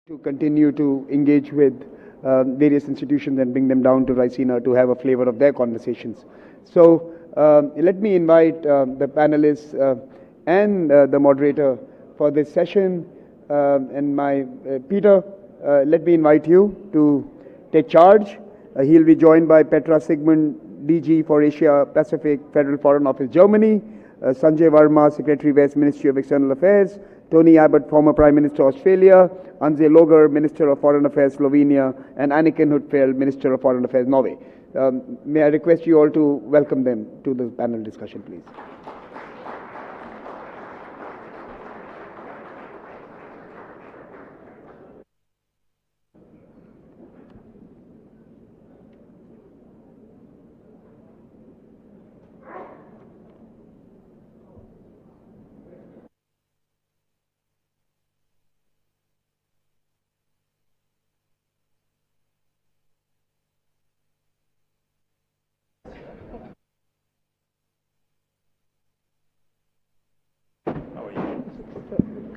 to continue to engage with various institutions and bring them down to Raisina to have a flavor of their conversations. So let me invite the panelists and the moderator for this session. And Peter, let me invite you to take charge. He'll be joined by Petra Sigmund, DG for Asia Pacific, Federal Foreign Office, Germany, Sanjay Verma, Secretary West, Ministry of External Affairs, Tony Abbott, former Prime Minister, Australia, Anje Logar, Minister of Foreign Affairs, Slovenia, and Anniken Huitfeldt, Minister of Foreign Affairs, Norway. May I request you all to welcome them to the panel discussion, please.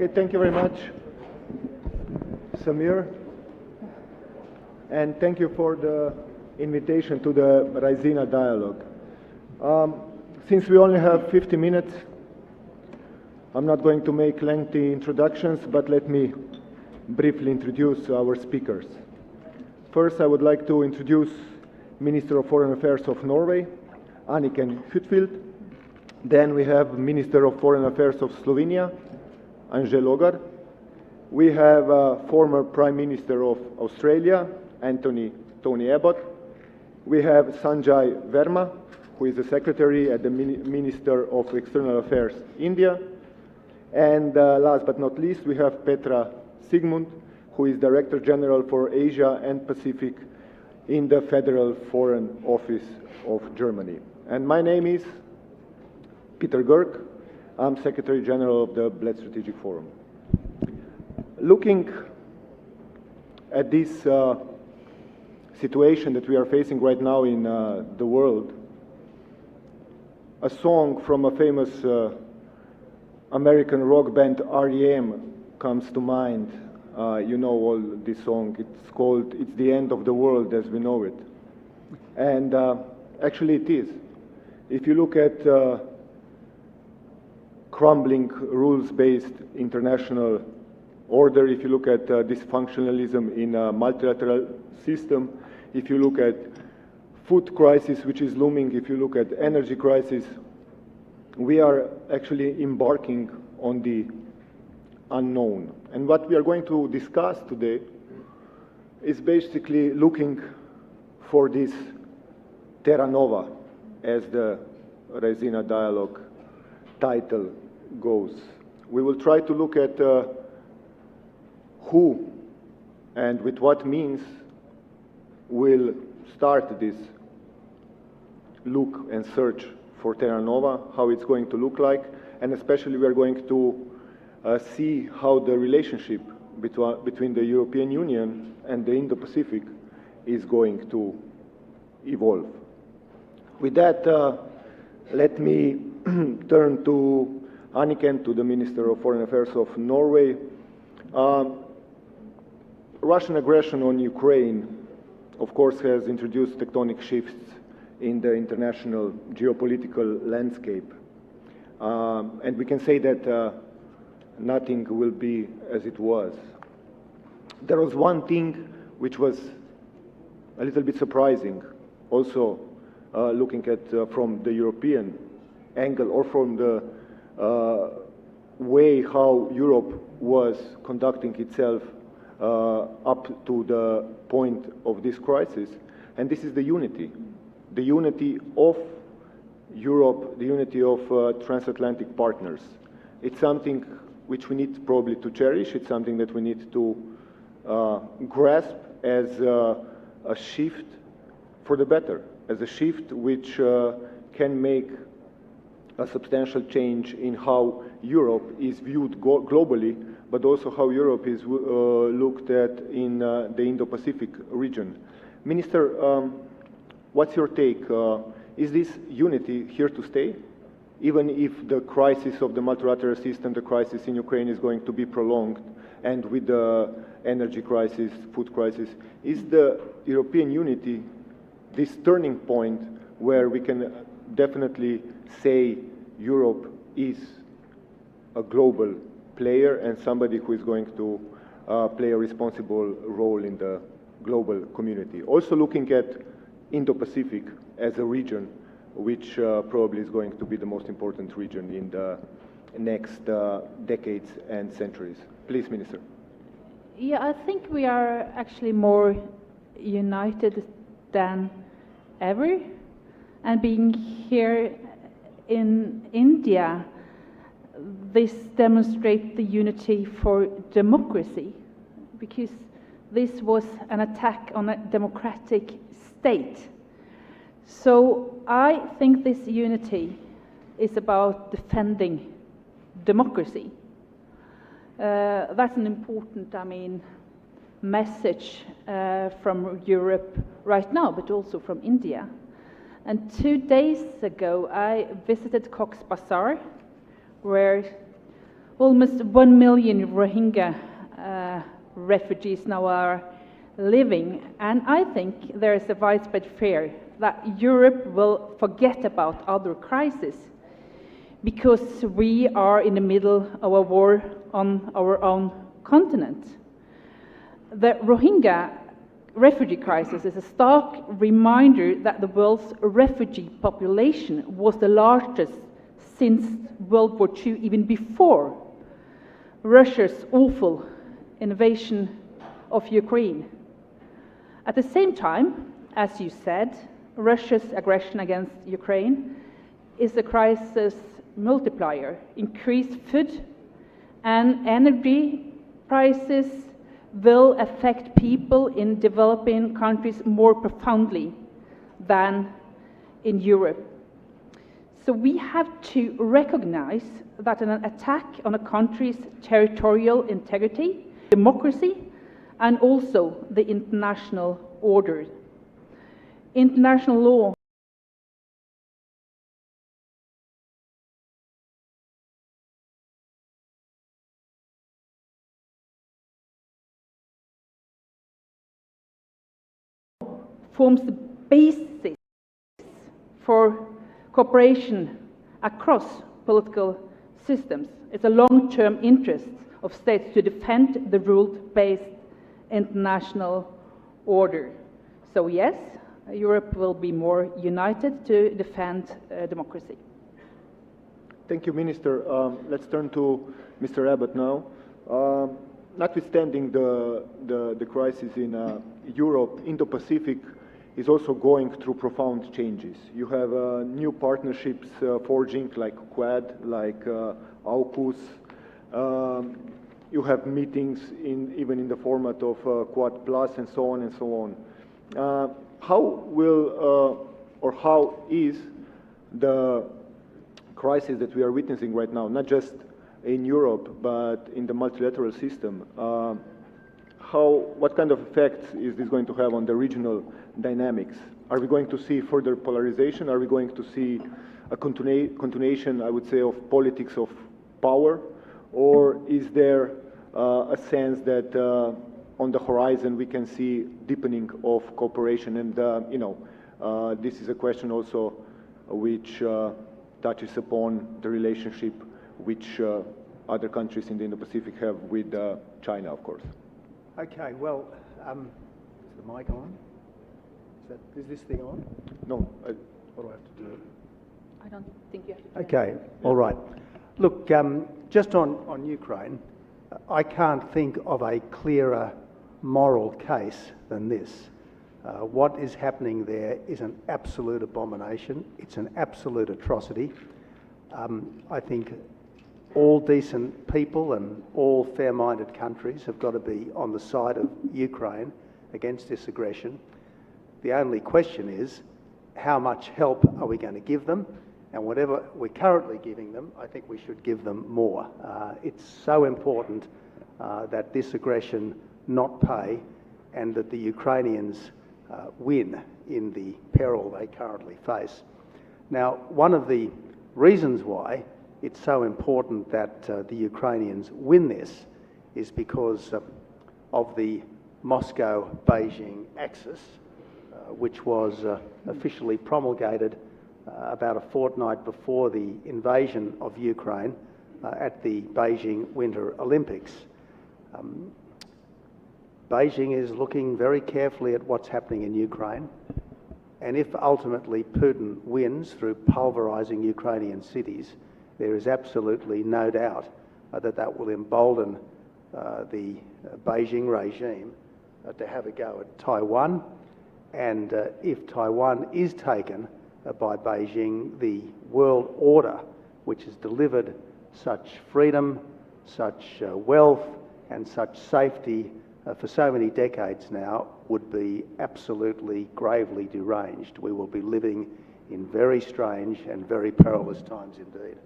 Okay, thank you very much, Samir, and thank you for the invitation to the Raisina dialogue. Since we only have 50 minutes, I'm not going to make lengthy introductions, but let me briefly introduce our speakers. First, I would like to introduce Minister of Foreign Affairs of Norway, Anniken Huitfeldt. Then we have Minister of Foreign Affairs of Slovenia, Anje Logar. We have former Prime Minister of Australia, Tony Abbott. We have Sanjay Verma, who is the Secretary at the Minister of External Affairs, India. And last but not least, we have Petra Sigmund, who is Director General for Asia and Pacific in the Federal Foreign Office of Germany. And my name is Peter Görg. I'm Secretary General of the Bled Strategic Forum. Looking at this situation that we are facing right now in the world, a song from a famous American rock band REM comes to mind. You know all this song. It's called "It's the End of the World as We Know It." And actually it is. If you look at crumbling rules-based international order, if you look at dysfunctionalism in a multilateral system, if you look at food crisis which is looming, if you look at energy crisis, we are actually embarking on the unknown. And what we are going to discuss today is basically looking for this Terra Nova, as the Raisina dialogue title goes. We will try to look at who and with what means will start this look and search for Terra Nova, how it's going to look like, and especially we are going to see how the relationship between the European Union and the Indo-Pacific is going to evolve. With that, let me turn to Anniken, to the Minister of Foreign Affairs of Norway. Russian aggression on Ukraine, of course, has introduced tectonic shifts in the international geopolitical landscape. And we can say that nothing will be as it was. There was one thing which was a little bit surprising, also looking at from the European angle, or from the way how Europe was conducting itself up to the point of this crisis, and this is the unity of Europe, the unity of transatlantic partners. It's something which we need probably to cherish. It's something that we need to grasp as a shift for the better, as a shift which can make a substantial change in how Europe is viewed globally, but also how Europe is looked at in the Indo-Pacific region. Minister, what's your take? Is this unity here to stay? even if the crisis of the multilateral system, the crisis in Ukraine is going to be prolonged, and with the energy crisis, food crisis, is the European unity this turning point where we can definitely say Europe is a global player and somebody who is going to play a responsible role in the global community. Also looking at Indo-Pacific as a region, which probably is going to be the most important region in the next decades and centuries. Please, Minister. Yeah, I think we are actually more united than ever. And being here in India, this demonstrates the unity for democracy, because this was an attack on a democratic state. So I think this unity is about defending democracy. That's an important, message from Europe right now, but also from India. And 2 days ago, I visited Cox's Bazar, where almost 1 million Rohingya refugees now are living. And I think there is a widespread fear that Europe will forget about other crises because we are in the middle of a war on our own continent. The Rohingya refugee crisis is a stark reminder that the world's refugee population was the largest since World War II, even before Russia's awful invasion of Ukraine. At the same time, as you said, Russia's aggression against Ukraine is a crisis multiplier. Increased food and energy prices will affect people in developing countries more profoundly than in Europe. So we have to recognize that an attack on a country's territorial integrity, democracy, and also the international order. International law forms the basis for cooperation across political systems. It's a long-term interest of states to defend the rule-based international order. So yes, Europe will be more united to defend democracy. Thank you, Minister. Let's turn to Mr. Abbott now. Notwithstanding the crisis in Europe, Indo-Pacific is also going through profound changes. You have new partnerships forging, like Quad, like AUKUS. You have meetings even in the format of Quad Plus, and so on and so on. How will or how is the crisis that we are witnessing right now, not just in Europe, but in the multilateral system, what kind of effects is this going to have on the regional dynamics? Are we going to see further polarization? Are we going to see a continuation, I would say, of politics of power? Or is there a sense that on the horizon we can see deepening of cooperation? And, this is a question also which touches upon the relationship which other countries in the Indo-Pacific have with China, of course. Okay, well, is the mic on? Is this thing on? No. What do I have to do? I don't think you have to do Okay, all right. Look, just on Ukraine, I can't think of a clearer moral case than this. What is happening there is an absolute abomination. It's an absolute atrocity. I think all decent people and all fair-minded countries have got to be on the side of Ukraine against this aggression. The only question is, how much help are we going to give them? And whatever we're currently giving them, I think we should give them more. It's so important that this aggression not pay and that the Ukrainians win in the peril they currently face. Now, one of the reasons why it's so important that the Ukrainians win this is because of the Moscow-Beijing axis, which was officially promulgated about a fortnight before the invasion of Ukraine at the Beijing Winter Olympics. Beijing is looking very carefully at what's happening in Ukraine, and if ultimately Putin wins through pulverising Ukrainian cities, there is absolutely no doubt that that will embolden the Beijing regime to have a go at Taiwan, and if Taiwan is taken by Beijing, the world order, which has delivered such freedom, such wealth and such safety for so many decades now, would be absolutely gravely deranged. We will be living in very strange and very perilous times indeed.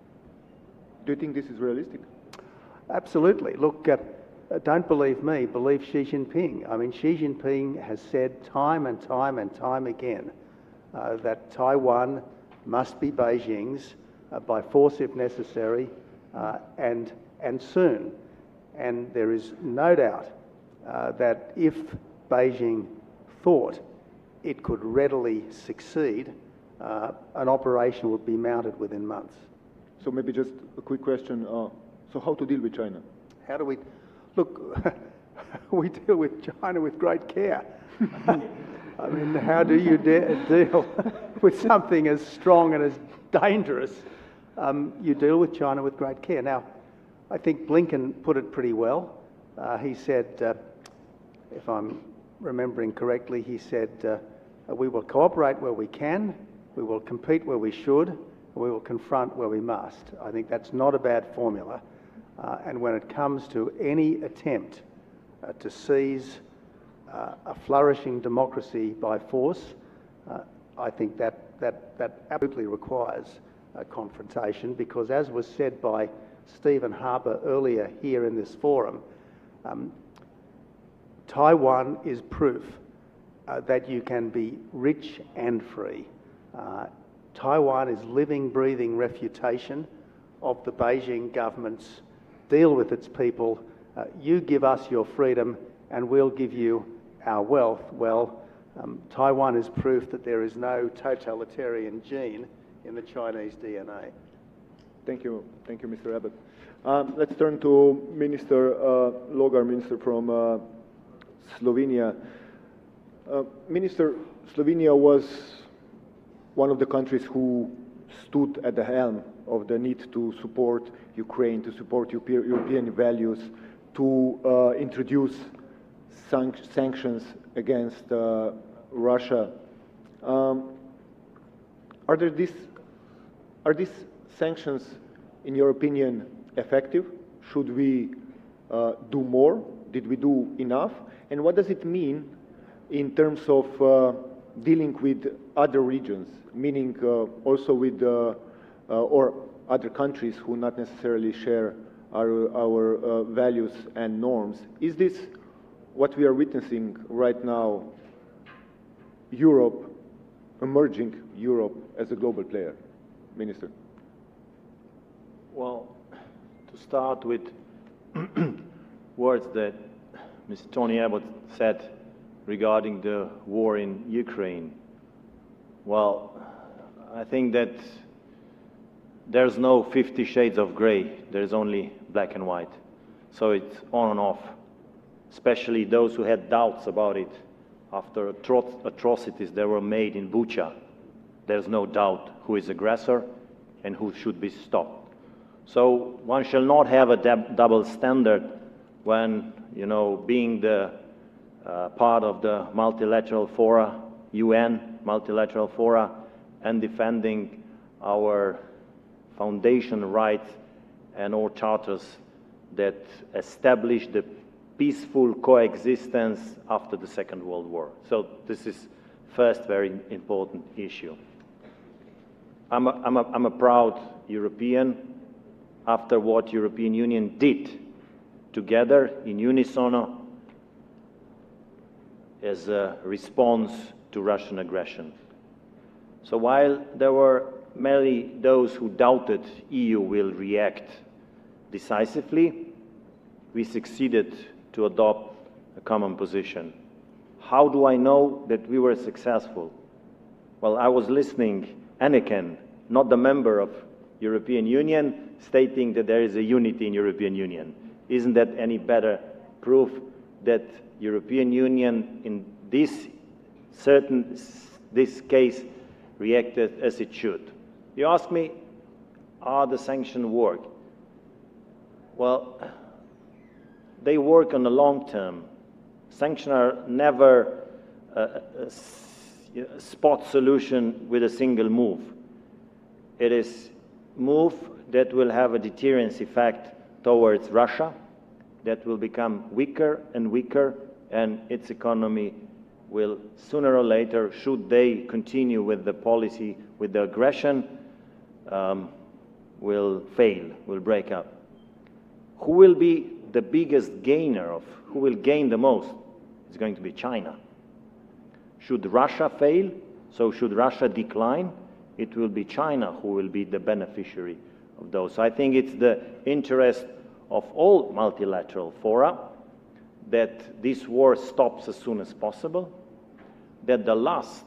Do you think this is realistic? Absolutely. Look, don't believe me, believe Xi Jinping. I mean, Xi Jinping has said time and time and time again that Taiwan must be Beijing's by force if necessary, and soon. And there is no doubt that if Beijing thought it could readily succeed, an operation would be mounted within months. So maybe just a quick question. So how to deal with China? How do we... Look, we deal with China with great care. I mean, how do you deal with something as strong and as dangerous? You deal with China with great care. Now, I think Blinken put it pretty well. He said, if I'm remembering correctly, he said, we will cooperate where we can, we will compete where we should, and we will confront where we must. I think that's not a bad formula. And when it comes to any attempt to seize a flourishing democracy by force, I think that absolutely requires a confrontation, because as was said by Stephen Harper earlier here in this forum, Taiwan is proof that you can be rich and free. Taiwan is living, breathing refutation of the Beijing government's deal with its people. You give us your freedom and we'll give you our wealth. Well, Taiwan is proof that there is no totalitarian gene in the Chinese DNA. Thank you, Mr. Abbott. Let's turn to Minister Logar, Minister from Slovenia. Minister, Slovenia was one of the countries who stood at the helm of the need to support Ukraine, to support European values, to introduce sanctions against Russia. Are these sanctions, in your opinion, effective? Should we do more? Did we do enough? And what does it mean in terms of dealing with other regions, meaning also with or other countries who not necessarily share our values and norms? Is this what we are witnessing right now, Europe, emerging Europe as a global player? Minister. Well, to start with words that Mr. Tony Abbott said regarding the war in Ukraine. Well, I think that there's no 50 shades of gray, there's only black and white. So it's on and off, especially those who had doubts about it after atrocities that were made in Bucha. There's no doubt who is aggressor and who should be stopped. So one shall not have a double standard when, you know, being the part of the multilateral fora, UN multilateral fora, and defending our foundation rights and all charters that establish the peaceful coexistence after the Second World War. So this is first very important issue. I'm a proud European after what European Union did together in unison as a response to Russian aggression. So while there were many those who doubted EU will react decisively, we succeeded to adopt a common position. How do I know that we were successful? Well, I was listening Anakin, not the member of European Union, stating that there is a unity in European Union. Isn't that any better proof that European Union in this case reacted as it should? You ask me, are the sanctions work? Well, they work on the long term. Sanctions are never a spot solution with a single move. It is a move that will have a deterrence effect towards Russia, that will become weaker and weaker, and its economy will sooner or later, should they continue with the policy, with the aggression, will fail, will break up. Who will be the biggest gainer who will gain the most? It's going to be China. Should Russia fail, so should Russia decline, it will be China who will be the beneficiary of those. So I think it's the interest of all multilateral fora that this war stops as soon as possible, that the last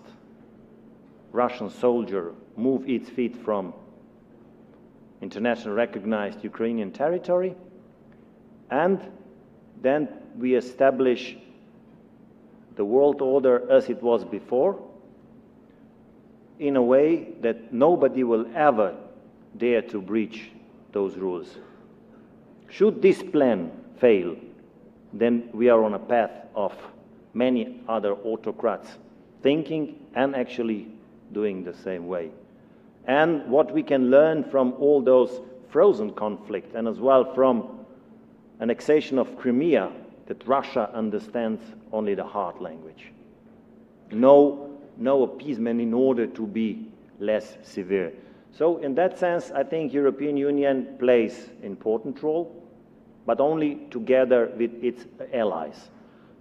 Russian soldier move its feet from internationally recognized Ukrainian territory, and then we establish the world order as it was before, in a way that nobody will ever dare to breach those rules. Should this plan fail, then we are on a path of many other autocrats thinking and actually doing the same way. And what we can learn from all those frozen conflicts, and as well from annexation of Crimea, that Russia understands only the hard language. No appeasement in order to be less severe. So in that sense, I think European Union plays an important role, but only together with its allies.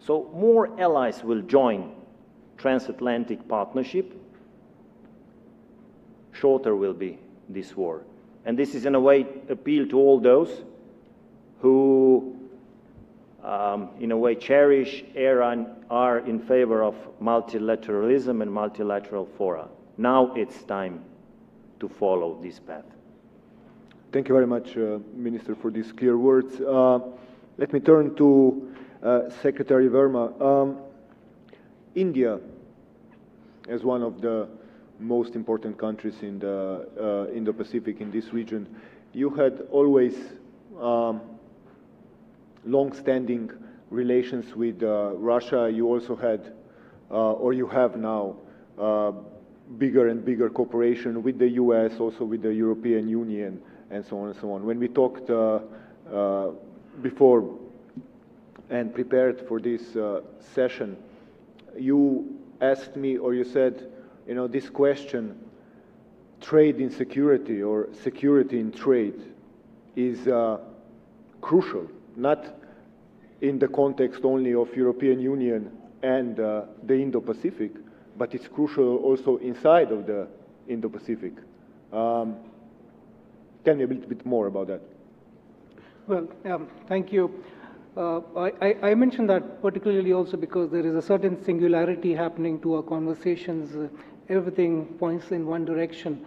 So more allies will join transatlantic partnership, shorter will be this war. And this is in a way appeal to all those who in a way cherish and are in favor of multilateralism and multilateral fora. Now it's time to follow this path. Thank you very much, Minister, for these clear words. Let me turn to Secretary Verma. India, as one of the most important countries in the Indo-Pacific, in this region, you had always long-standing relations with Russia. You also had, or you have now, bigger and bigger cooperation with the US, also with the European Union, and so on and so on. When we talked before and prepared for this session, you asked me, or you said, you know, this question, trade in security or security in trade, is crucial, not in the context only of European Union and the Indo-Pacific, but it's crucial also inside of the Indo-Pacific. Tell me a little bit more about that. Well, thank you. I mentioned that particularly also because there is a certain singularity happening to our conversations. Everything points in one direction.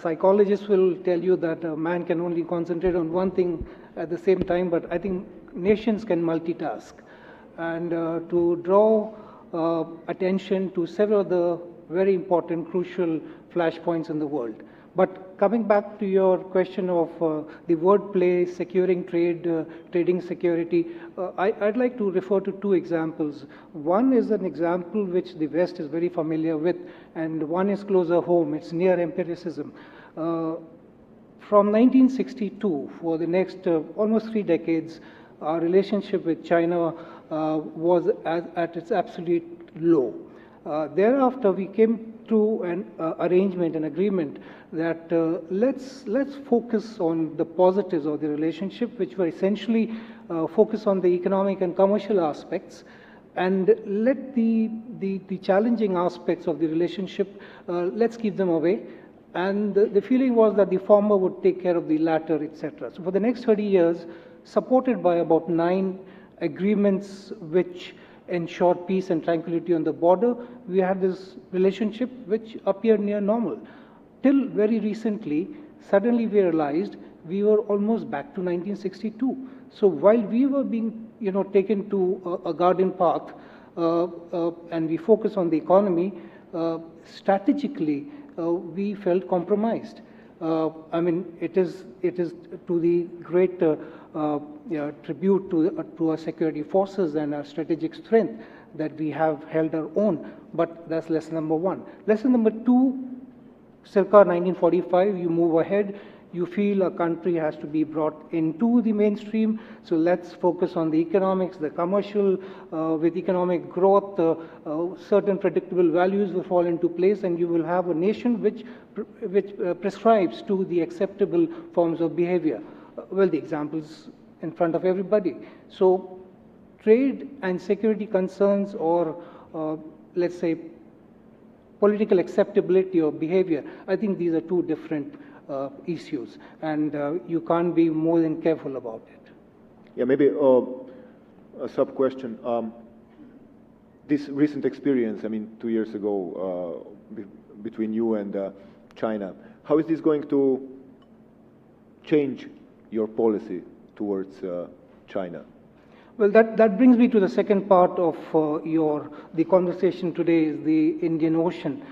Psychologists will tell you that a man can only concentrate on one thing at the same time, but I think nations can multitask. And to draw attention to several of the very important, crucial flashpoints in the world. But coming back to your question of the wordplay, securing trade, trading security, I'd like to refer to two examples. One is an example which the West is very familiar with, and one is closer home. It's near empiricism. From 1962, for the next almost 3 decades, our relationship with China was at its absolute low. Thereafter, we came to an arrangement, an agreement that let's focus on the positives of the relationship, which were essentially focus on the economic and commercial aspects, and let the challenging aspects of the relationship, let's keep them away. And the feeling was that the former would take care of the latter, etc. So for the next 30 years, supported by about 9 agreements which ensured peace and tranquility on the border, we had this relationship which appeared near normal. Till very recently, suddenly we realized we were almost back to 1962. So while we were being, taken to a garden path, and we focus on the economy, strategically, we felt compromised. I mean, it is to the great tribute to our security forces and our strategic strength that we have held our own. But that's lesson number 1. Lesson number 2, circa 1945, you move ahead. You feel a country has to be brought into the mainstream, so let's focus on the economics, the commercial, with economic growth, certain predictable values will fall into place, and you will have a nation which prescribes to the acceptable forms of behavior. Well, the examples in front of everybody. So trade and security concerns, or let's say political acceptability of behavior, I think these are 2 different issues, and you can't be more than careful about it. Yeah, maybe a sub-question. This recent experience, I mean, 2 years ago, between you and China, how is this going to change your policy towards China? Well, that brings me to the second part of the conversation today, is the Indian Ocean.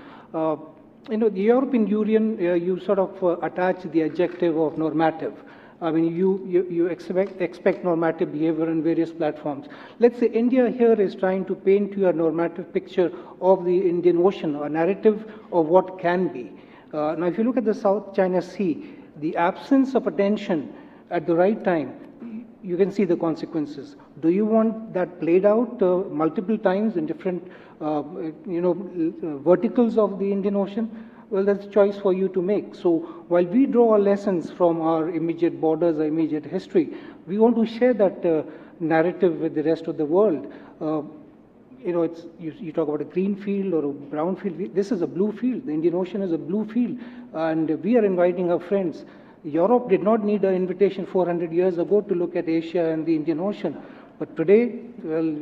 The European Union, you sort of attach the adjective of normative. I mean, you expect normative behavior in various platforms. Let's say India here is trying to paint you a normative picture of the Indian Ocean, a narrative of what can be. Now, if you look at the South China Sea, the absence of attention at the right time, you can see the consequences. Do you want that played out multiple times in different, verticals of the Indian Ocean? Well, that's a choice for you to make. So while we draw our lessons from our immediate borders, our immediate history, we want to share that narrative with the rest of the world. You talk about a green field or a brown field. This is a blue field. The Indian Ocean is a blue field. And we are inviting our friends. Europe did not need an invitation 400 years ago to look at Asia and the Indian Ocean. But today, well,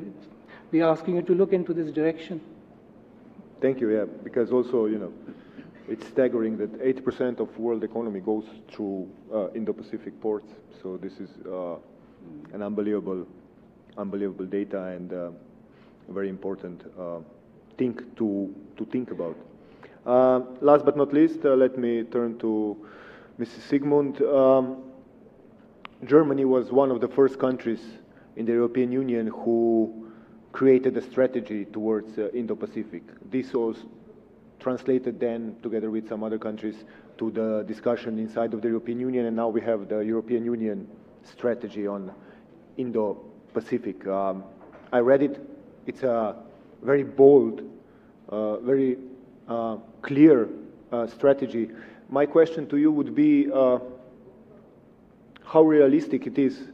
we are asking you to look into this direction. Thank you, yeah, because also, it's staggering that 80% of world economy goes through Indo-Pacific ports. So this is an unbelievable data, and a very important thing to think about. Last but not least, let me turn to Mrs. Sigmund. Germany was one of the first countries in the European Union who created a strategy towards Indo-Pacific. This was translated then, together with some other countries, to the discussion inside of the European Union, and now we have the European Union strategy on Indo-Pacific. I read it. It's a very bold, very clear strategy. My question to you would be how realistic it is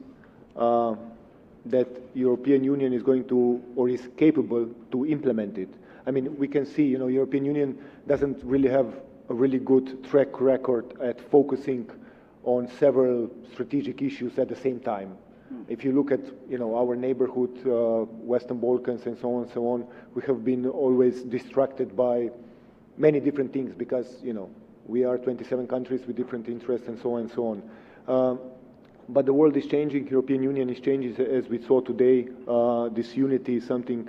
that European Union is going to, or is capable to implement it. I mean, we can see, European Union doesn't really have a really good track record at focusing on several strategic issues at the same time. If you look at, our neighborhood, Western Balkans and so on, we have been always distracted by many different things because, we are 27 countries with different interests and so on and so on. But the world is changing, European Union is changing, as we saw today. This unity is something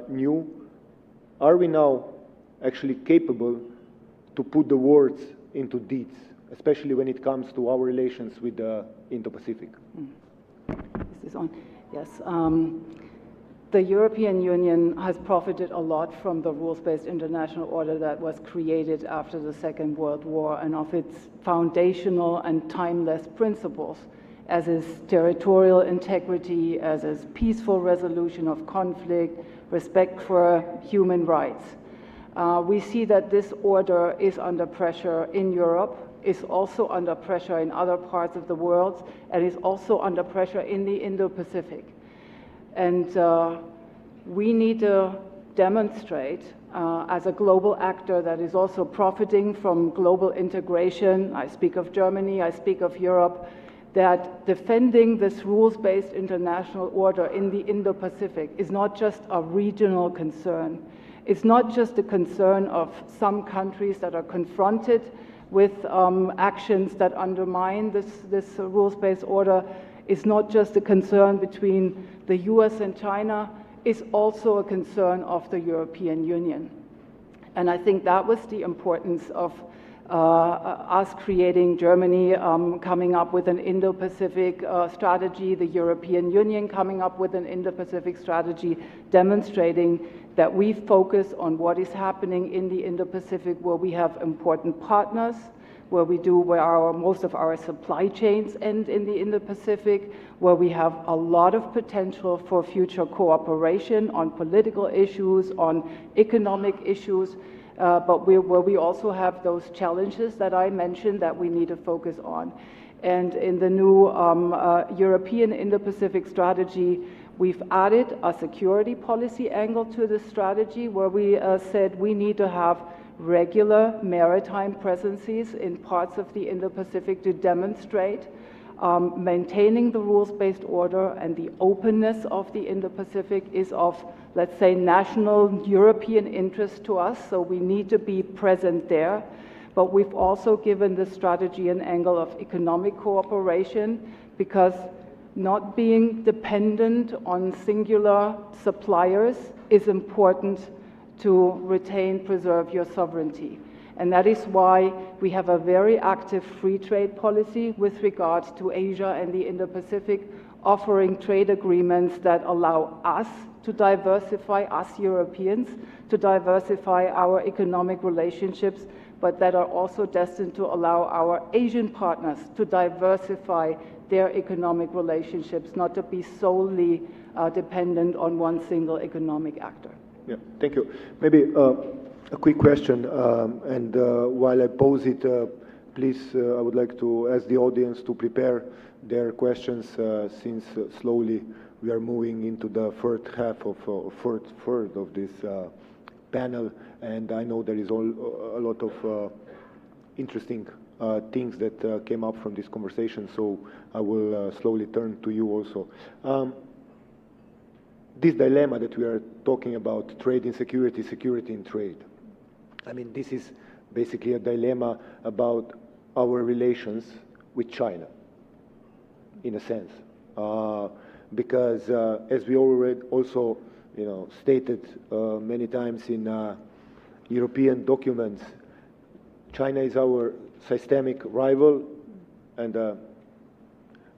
new. Are we now actually capable to put the words into deeds, especially when it comes to our relations with the Indo-Pacific? This is on. Yes. The European Union has profited a lot from the rules-based international order that was created after the Second World War and of its foundational and timeless principles, as is territorial integrity, as is peaceful resolution of conflict, respect for human rights. We see that this order is under pressure in Europe, is also under pressure in other parts of the world, and is also under pressure in the Indo-Pacific. And we need a demonstrate as a global actor that is also profiting from global integration. I speak of Germany, I speak of Europe, that defending this rules-based international order in the Indo-Pacific is not just a regional concern. It's not just a concern of some countries that are confronted with actions that undermine this rules-based order. It's not just a concern between the US and China. It's also a concern of the European Union. And I think that was the importance of us creating Germany, coming up with an Indo-Pacific strategy, the European Union coming up with an Indo-Pacific strategy, demonstrating that we focus on what is happening in the Indo-Pacific, where we have important partners, where most of our supply chains end in the Indo-Pacific, where we have a lot of potential for future cooperation on political issues, on economic issues, but where we also have those challenges that I mentioned that we need to focus on. And in the new European Indo-Pacific strategy, we've added a security policy angle to the strategy, where we said we need to have regular maritime presences in parts of the Indo-Pacific to demonstrate maintaining the rules-based order and the openness of the Indo-Pacific is of, let's say, national European interest to us, so we need to be present there. But we've also given the strategy an angle of economic cooperation, because not being dependent on singular suppliers is important to retain, preserve your sovereignty. And that is why we have a very active free trade policy with regard to Asia and the Indo-Pacific, offering trade agreements that allow us to diversify, us Europeans, to diversify our economic relationships, but that are also destined to allow our Asian partners to diversify their economic relationships, not to be solely dependent on one single economic actor. Yeah, thank you. Maybe a quick question, and while I pose it, please, I would like to ask the audience to prepare their questions, since slowly we are moving into the third third of this panel, and I know there is a lot of interesting things that came up from this conversation, so I will slowly turn to you also. This dilemma that we are talking about, trade in security, security in trade, I mean, this is basically a dilemma about our relations with China, in a sense, because as we already also, stated many times in European documents, China is our systemic rival and a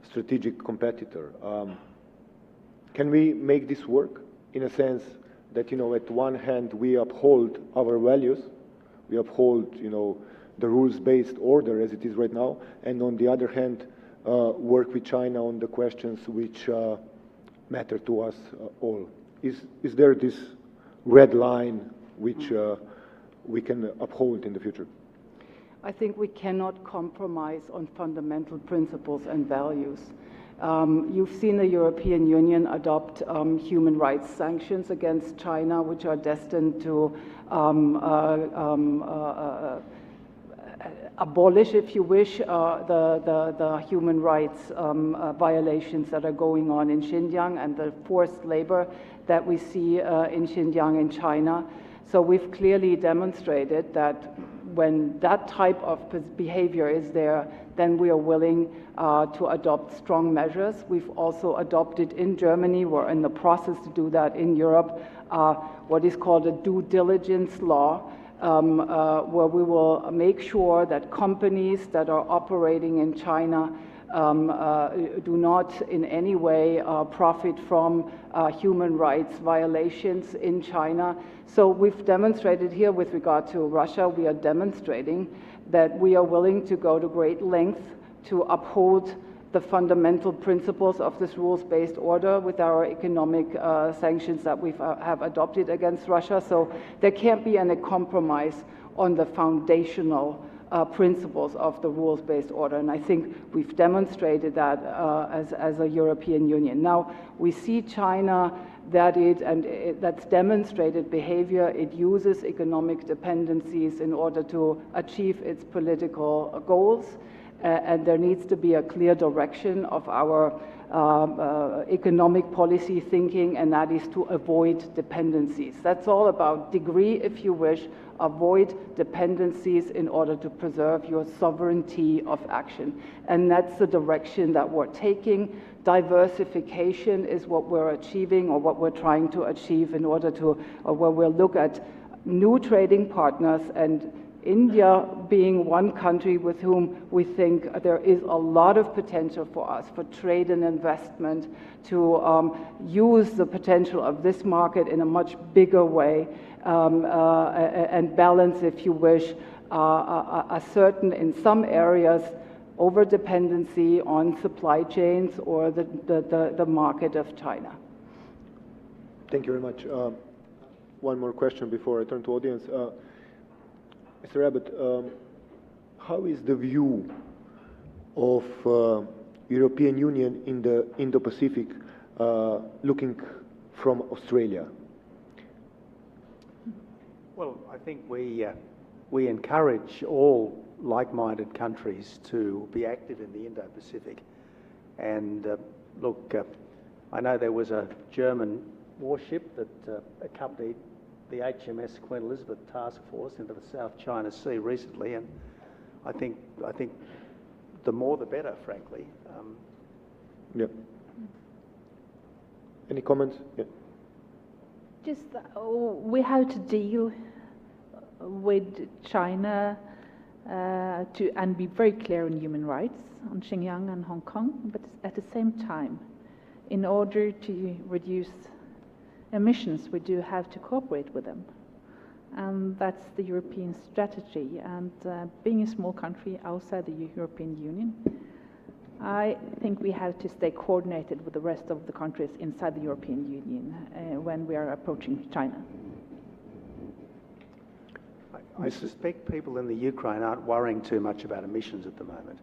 strategic competitor. Can we make this work in a sense that, at one hand we uphold our values, we uphold, the rules-based order as it is right now, and on the other hand, work with China on the questions which matter to us all? Is there this red line which we can uphold in the future? I think we cannot compromise on fundamental principles and values. You've seen the European Union adopt human rights sanctions against China, which are destined to abolish, if you wish, the human rights violations that are going on in Xinjiang and the forced labor that we see in Xinjiang in China. So we've clearly demonstrated that when that type of behavior is there, then we are willing to adopt strong measures. We've also adopted in Germany, we're in the process to do that in Europe, what is called a due diligence law, where we will make sure that companies that are operating in China do not in any way profit from human rights violations in China. So we've demonstrated here with regard to Russia, we are demonstrating that we are willing to go to great lengths to uphold the fundamental principles of this rules-based order with our economic sanctions that we have adopted against Russia. So there can't be any compromise on the foundational principles of the rules-based order. And I think we've demonstrated that as a European Union. Now, we see China that's demonstrated behavior. It uses economic dependencies in order to achieve its political goals. And there needs to be a clear direction of our economic policy thinking, and that is to avoid dependencies. That's all about degree, if you wish. Avoid dependencies in order to preserve your sovereignty of action. And that's the direction that we're taking. Diversification is what we're achieving, or what we're trying to achieve, in order to, where we'll look at new trading partners, and India being one country with whom we think there is a lot of potential for us, for trade and investment, to use the potential of this market in a much bigger way, and balance, if you wish, a certain, in some areas, over-dependency on supply chains or the market of China. Thank you very much. One more question before I turn to audience. Mr. Abbott, how is the view of European Union in the Indo-Pacific looking from Australia? Well, I think we encourage all like-minded countries to be active in the Indo-Pacific. And look, I know there was a German warship that accompanied the HMS Queen Elizabeth task force into the South China Sea recently, and I think the more the better, frankly. Yeah. Any comments? Yeah. Just we have to deal with China and be very clear on human rights on Xinjiang and Hong Kong, but at the same time, in order to reduce emissions, we do have to cooperate with them. And that's the European strategy. And being a small country outside the European Union, I think we have to stay coordinated with the rest of the countries inside the European Union when we are approaching China. I suspect people in the Ukraine aren't worrying too much about emissions at the moment.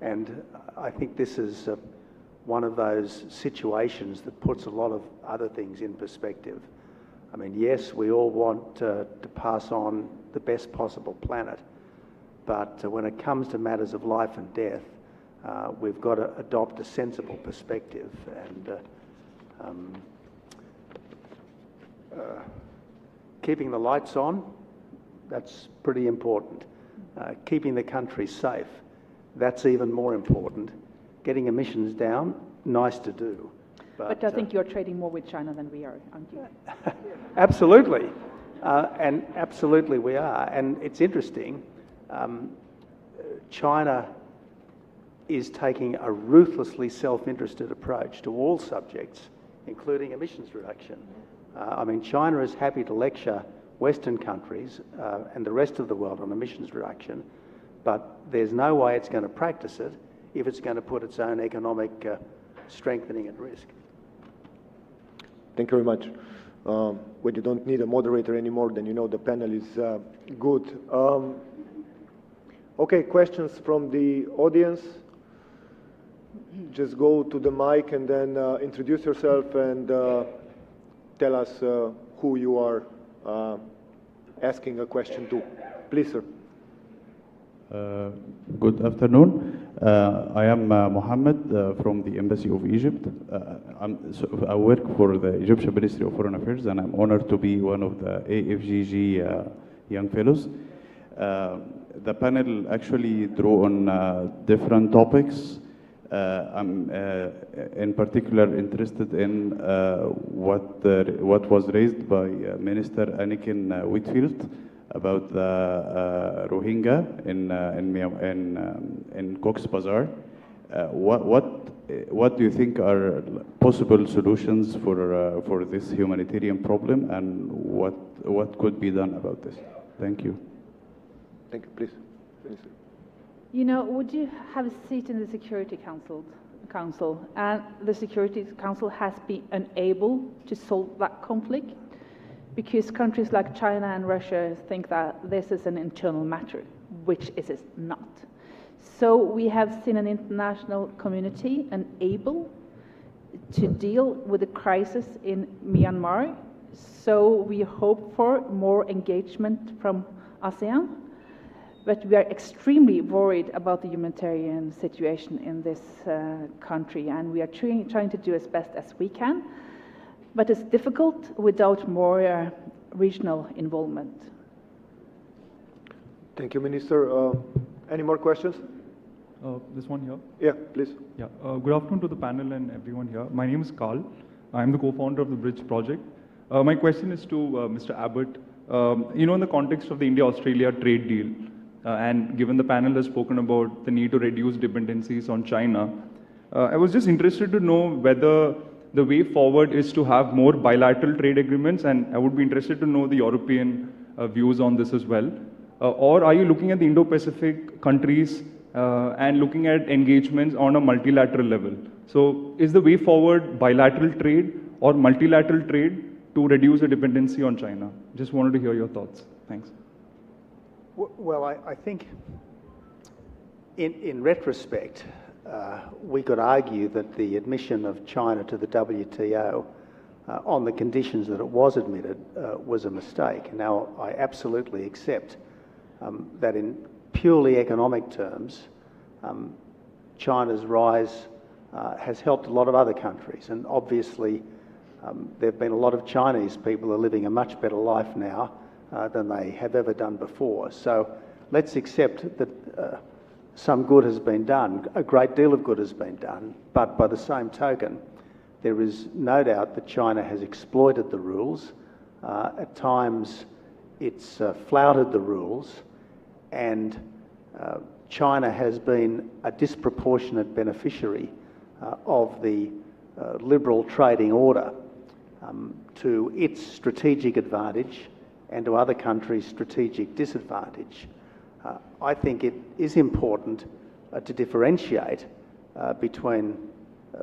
And I think this is one of those situations that puts a lot of other things in perspective. I mean, yes, we all want to pass on the best possible planet, but when it comes to matters of life and death, we've got to adopt a sensible perspective, and keeping the lights on, that's pretty important. Keeping the country safe, that's even more important. Getting emissions down, nice to do. But I think you're trading more with China than we are, aren't you? Absolutely. And absolutely we are. And it's interesting, China is taking a ruthlessly self-interested approach to all subjects, including emissions reduction. I mean, China is happy to lecture Western countries and the rest of the world on emissions reduction, but there's no way it's going to practice it if it's going to put its own economic strengthening at risk. Thank you very much. When you don't need a moderator anymore, then you know the panel is good. Okay, questions from the audience? Just go to the mic and then introduce yourself and tell us who you are asking a question to. Please, sir. Good afternoon. I am Mohammed from the Embassy of Egypt. I work for the Egyptian Ministry of Foreign Affairs, and I'm honored to be one of the AFGG Young Fellows. The panel actually drew on different topics. I'm in particular interested in what was raised by Minister Anniken Whitfield about the Rohingya in Cox's Bazar. What do you think are possible solutions for this humanitarian problem, and what could be done about this? Thank you. Thank you. Please. You know, would you have a seat in the Security Council? And the Security Council has been unable to solve that conflict because countries like China and Russia think that this is an internal matter. which it is not. So we have seen an international community unable to deal with the crisis in Myanmar. So we hope for more engagement from ASEAN, but we are extremely worried about the humanitarian situation in this country, and we are trying to do as best as we can, but it's difficult without more regional involvement. Thank you, Minister. Any more questions? This one here. Yeah, please. Yeah. Good afternoon to the panel and everyone here. My name is Carl. I'm the co-founder of the Bridge Project. My question is to Mr. Abbott. In the context of the India-Australia trade deal, and given the panel has spoken about the need to reduce dependencies on China, I was just interested to know whether the way forward is to have more bilateral trade agreements, and I would be interested to know the European views on this as well. Or are you looking at the Indo-Pacific countries and looking at engagements on a multilateral level? So is the way forward bilateral trade or multilateral trade to reduce the dependency on China? Just wanted to hear your thoughts. Thanks. Well, I think in retrospect, we could argue that the admission of China to the WTO on the conditions that it was admitted was a mistake. Now, I absolutely accept that in purely economic terms, China's rise has helped a lot of other countries, and obviously there have been a lot of Chinese people who are living a much better life now than they have ever done before. So let's accept that some good has been done, a great deal of good has been done, but by the same token, there is no doubt that China has exploited the rules. At times, it's flouted the rules, and China has been a disproportionate beneficiary of the liberal trading order to its strategic advantage and to other countries' strategic disadvantage. I think it is important to differentiate between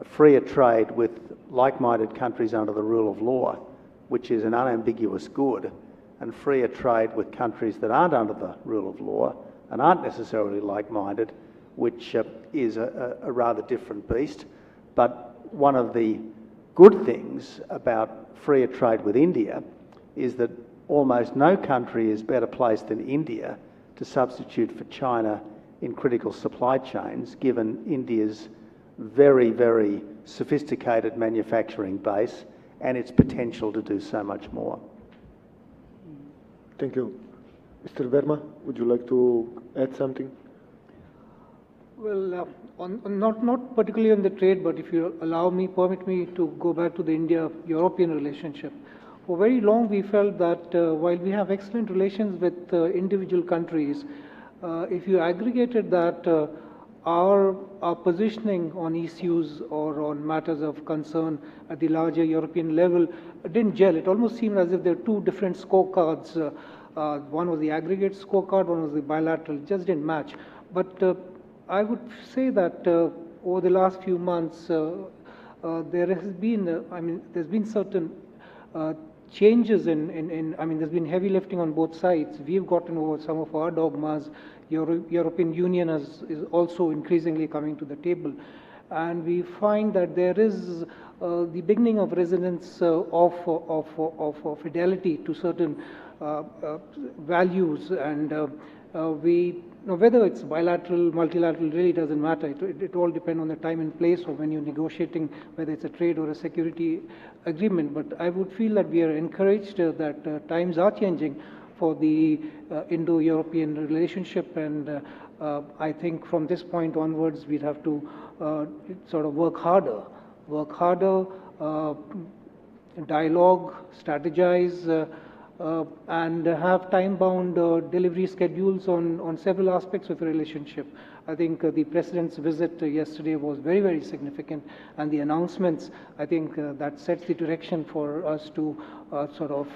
freer trade with like-minded countries under the rule of law, which is an unambiguous good, and freer trade with countries that aren't under the rule of law and aren't necessarily like-minded, which is a rather different beast. But one of the good things about freer trade with India is that almost no country is better placed than India to substitute for China in critical supply chains, given India's very, very sophisticated manufacturing base and its potential to do so much more. Thank you. Mr. Verma, would you like to add something? Well, not particularly on the trade, but if you permit me to go back to the India-European relationship. For very long, we felt that while we have excellent relations with individual countries, if you aggregated that, our positioning on issues or on matters of concern at the larger European level didn't gel. It almost seemed as if there were two different scorecards. One was the aggregate scorecard, one was the bilateral. It just didn't match. But I would say that over the last few months, there has been, there's been certain changes there's been heavy lifting on both sides. We've gotten over some of our dogmas. European Union is also increasingly coming to the table. And we find that there is the beginning of resonance of fidelity to certain values, and whether it's bilateral, multilateral, really doesn't matter. It all depends on the time and place or when you're negotiating, whether it's a trade or a security agreement. But I would feel that we are encouraged that times are changing for the Indo-European relationship, and I think from this point onwards we'd have to sort of work harder, dialogue, strategize, and have time-bound delivery schedules on several aspects of the relationship. I think the President's visit yesterday was very, very significant, and the announcements, I think that sets the direction for us to sort of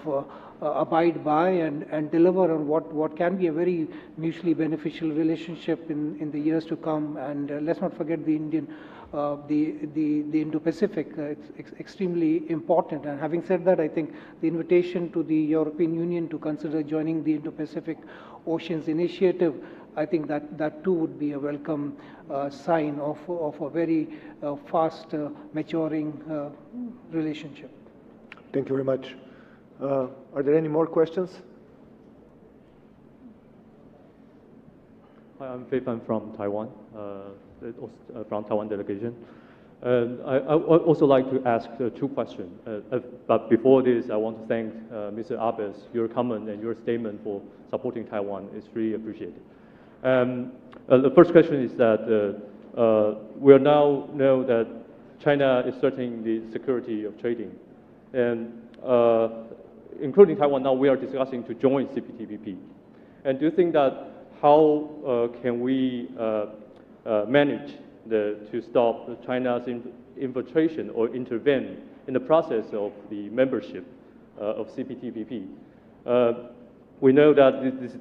abide by and deliver on what can be a very mutually beneficial relationship in the years to come. And let's not forget the Indo-Pacific. It's extremely important. And having said that, I think the invitation to the European Union to consider joining the Indo-Pacific Oceans Initiative I think that too would be a welcome sign of a very fast maturing relationship. Thank you very much. Are there any more questions? Hi, I'm Fei Fan from Taiwan, from Taiwan delegation. I also like to ask two questions. But before this, I want to thank Mr. Abbas. Your comment and your statement for supporting Taiwan is really appreciated. The first question is that we now know that China is threatening the security of trading. And including Taiwan, now we are discussing to join CPTPP. And do you think that how can we manage to stop China's infiltration or intervene in the process of the membership of CPTPP? We know that this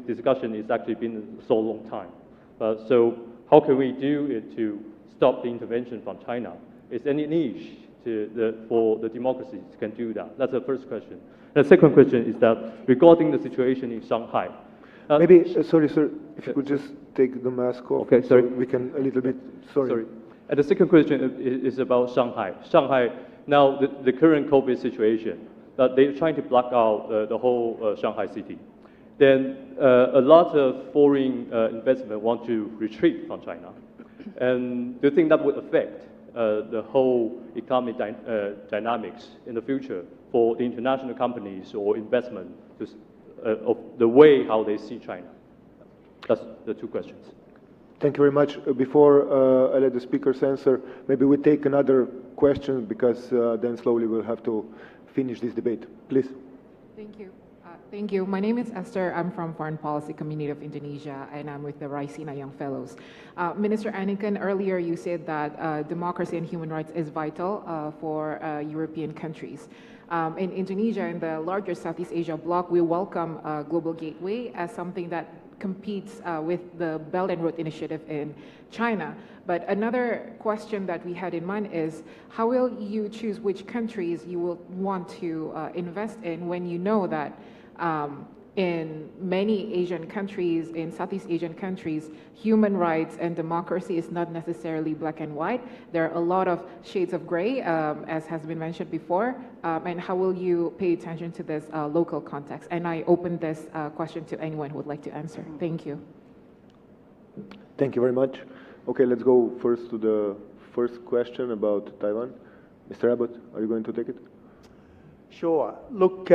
discussion is actually been so long time. So how can we do it to stop the intervention from China? Is any niche for the democracies can do that? That's the first question. The second question is that regarding the situation in Shanghai. Maybe, sorry, sir, if you could just take the mask off. Okay, sorry. So we can a little bit, sorry. And the second question is about Shanghai. Shanghai, now the current COVID situation, that they're trying to block out the whole Shanghai city. Then a lot of foreign investment want to retreat from China. And do you think that would affect the whole economic dynamics in the future for the international companies or investment of the way how they see China? That's the two questions. Thank you very much. Before I let the speakers answer, maybe we take another question because then slowly we'll have to finish this debate. Please. Thank you. Thank you. My name is Esther. I'm from Foreign Policy Community of Indonesia, and I'm with the Raisina Young Fellows. Minister Anakin, earlier you said that democracy and human rights is vital for European countries. In Indonesia, in the larger Southeast Asia bloc, we welcome Global Gateway as something that competes with the Belt and Road Initiative in China. But another question that we had in mind is, how will you choose which countries you will want to invest in when you know that in many Asian countries, in Southeast Asian countries, human rights and democracy is not necessarily black and white. There are a lot of shades of gray, as has been mentioned before. And how will you pay attention to this local context? And I open this question to anyone who would like to answer. Thank you. Thank you very much. Okay, let's go first to the first question about Taiwan. Mr. Abbott, are you going to take it? Sure. Look,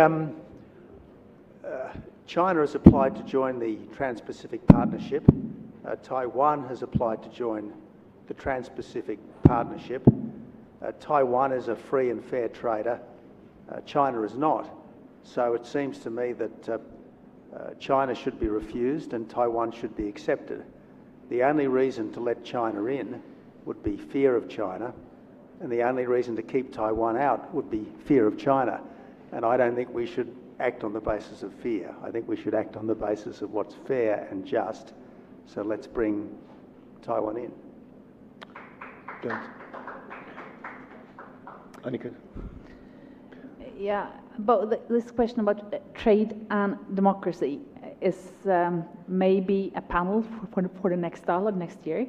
China has applied to join the Trans-Pacific Partnership. Taiwan has applied to join the Trans-Pacific Partnership. Taiwan is a free and fair trader. China is not. So it seems to me that China should be refused and Taiwan should be accepted. The only reason to let China in would be fear of China, and the only reason to keep Taiwan out would be fear of China. And I don't think we should act on the basis of fear. I think we should act on the basis of what's fair and just. So let's bring Taiwan in. Thanks. Annika. Yeah, about this question about trade and democracy is maybe a panel for the next dialogue next year.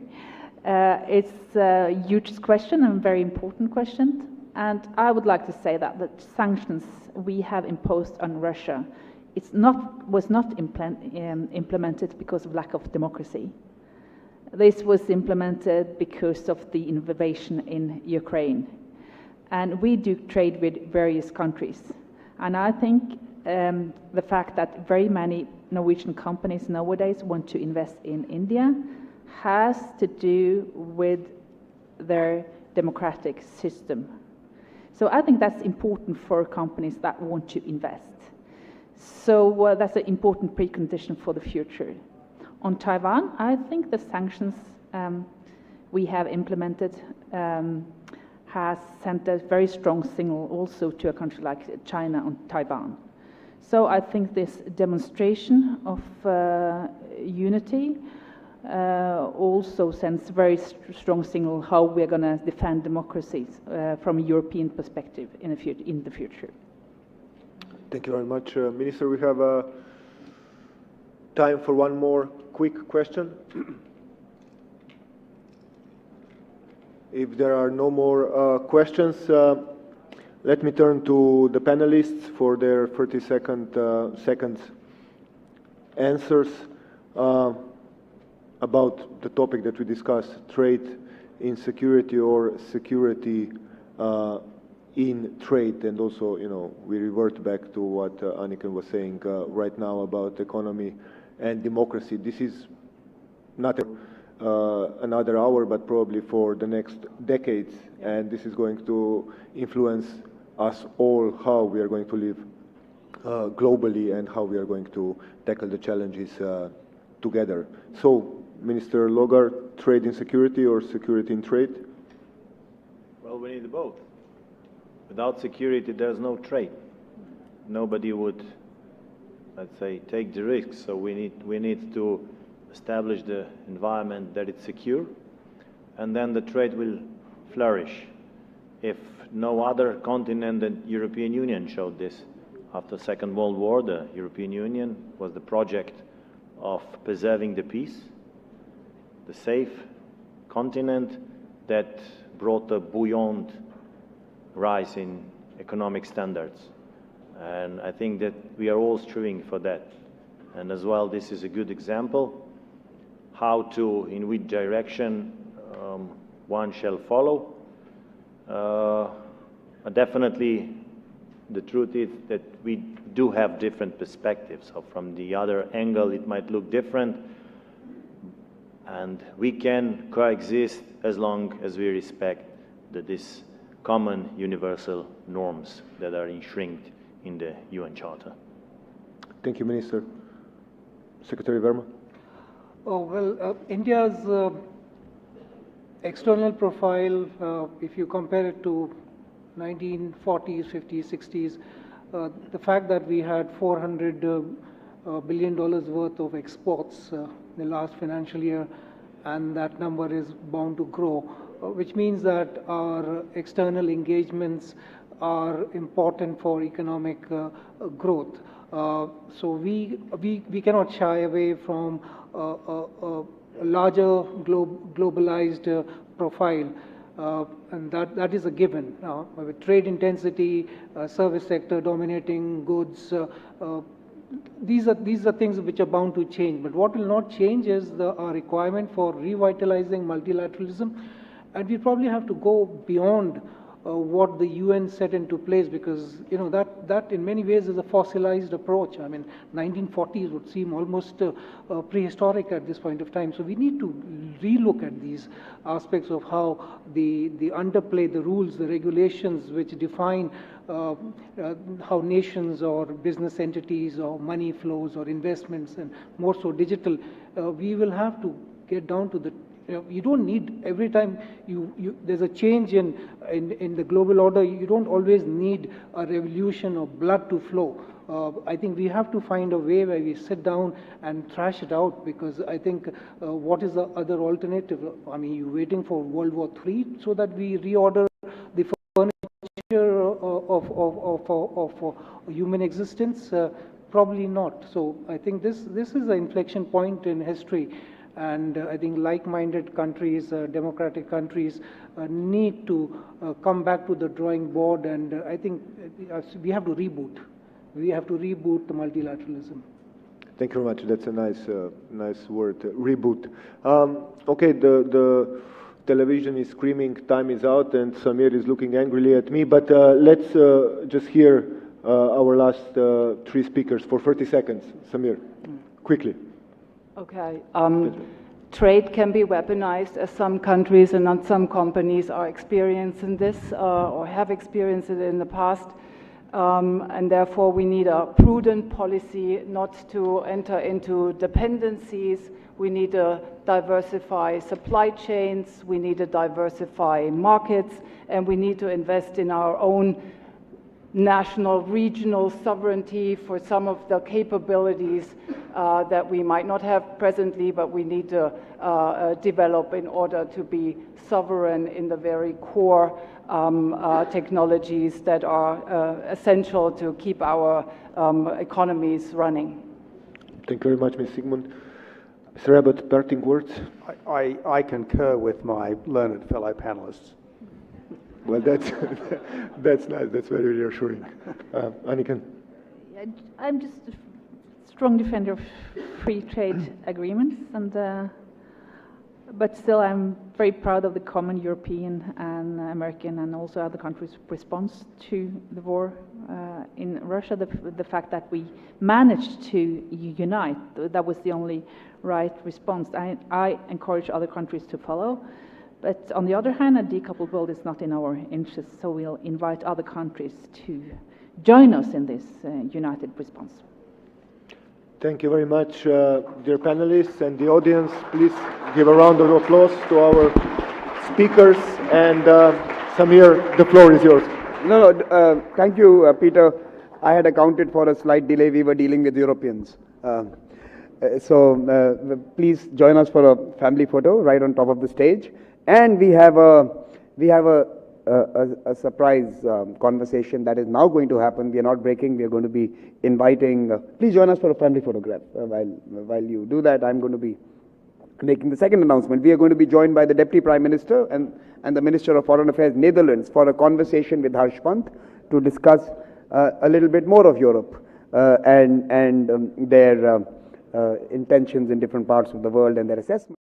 It's a huge question and very important question. And I would like to say that the sanctions we have imposed on Russia was not implemented because of lack of democracy. This was implemented because of the invasion in Ukraine. And we do trade with various countries. And I think the fact that very many Norwegian companies nowadays want to invest in India has to do with their democratic system. So I think that's important for companies that want to invest. So that's an important precondition for the future. On Taiwan, I think the sanctions we have implemented has sent a very strong signal also to a country like China on Taiwan. So I think this demonstration of unity also sends a very strong signal how we're going to defend democracies from a European perspective in the future. Thank you very much, Minister. We have time for one more quick question. If there are no more questions, let me turn to the panelists for their 30-second answers about the topic that we discussed, trade in security or security in trade. And also, we revert back to what Anniken was saying right now about economy and democracy. This is not another hour, but probably for the next decades. And this is going to influence us all, how we are going to live globally and how we are going to tackle the challenges together. So, Minister Logar, trade in security or security in trade? Well, we need both. Without security, there's no trade. Nobody would, let's say, take the risks. So we need to establish the environment that it's secure, and then the trade will flourish. If no other continent than European Union showed this. After the Second World War, the European Union was the project of preserving the peace, the safe continent that brought a buoyant rise in economic standards. And I think that we are all striving for that. And as well, this is a good example how to, in which direction one shall follow. Definitely, the truth is that we do have different perspectives. So from the other angle, it might look different. And we can coexist as long as we respect these common universal norms that are enshrined in the UN Charter. Thank you, Minister. Secretary Verma. Oh, well, India's external profile, if you compare it to 1940s, 50s, 60s, the fact that we had $400 billion worth of exports in the last financial year, and that number is bound to grow, which means that our external engagements are important for economic growth. So we cannot shy away from a larger globalized profile. And that is a given. With trade intensity, service sector dominating goods, these are things which are bound to change. But what will not change is our requirement for revitalizing multilateralism, and we probably have to go beyond what the UN set into place, because that in many ways is a fossilized approach. I mean, 1940s would seem almost prehistoric at this point of time. So we need to relook at these aspects of how the underplay, the rules, the regulations which define how nations or business entities or money flows or investments, and more so digital, we will have to get down to the you don't need, every time there's a change in the global order, you don't always need a revolution or blood to flow. I think we have to find a way where we sit down and thrash it out, because I think what is the other alternative? I mean, you're waiting for World War III so that we reorder the furniture of human existence? Probably not. So I think this is an inflection point in history. And I think like-minded countries, democratic countries, need to come back to the drawing board. And I think we have to reboot. We have to reboot the multilateralism. Thank you very much. That's a nice word, reboot. Okay, the television is screaming, time is out, and Samir is looking angrily at me. But let's just hear our last three speakers for 30 seconds. Samir, quickly. Okay. Trade can be weaponized, as some countries and not some companies are experiencing this or have experienced it in the past. And therefore, we need a prudent policy not to enter into dependencies. We need to diversify supply chains. We need to diversify markets. And we need to invest in our own national, regional sovereignty for some of the capabilities that we might not have presently, but we need to develop in order to be sovereign in the very core technologies that are essential to keep our economies running. Thank you very much, Ms. Sigmund. Mr. Abbott, parting words? I concur with my learned fellow panelists. Well, that's, that's nice. That's very reassuring. Anniken? I'm just a strong defender of free trade agreements, and but still I'm very proud of the common European and American and also other countries' response to the war in Russia. The fact that we managed to unite, that was the only right response. I encourage other countries to follow. But on the other hand, a decoupled world is not in our interest, so we'll invite other countries to join us in this united response. Thank you very much, dear panelists and the audience. Please give a round of applause to our speakers. And Samir, the floor is yours. No, thank you, Peter. I had accounted for a slight delay. We were dealing with Europeans. So please join us for a family photo right on top of the stage. And we have a surprise conversation that is now going to happen. We are not breaking. We are going to be inviting. Please join us for a family photograph. While you do that, I'm going to be making the second announcement. We are going to be joined by the Deputy Prime Minister and the Minister of Foreign Affairs, Netherlands, for a conversation with Harsh Pant to discuss a little bit more of Europe and their intentions in different parts of the world and their assessment.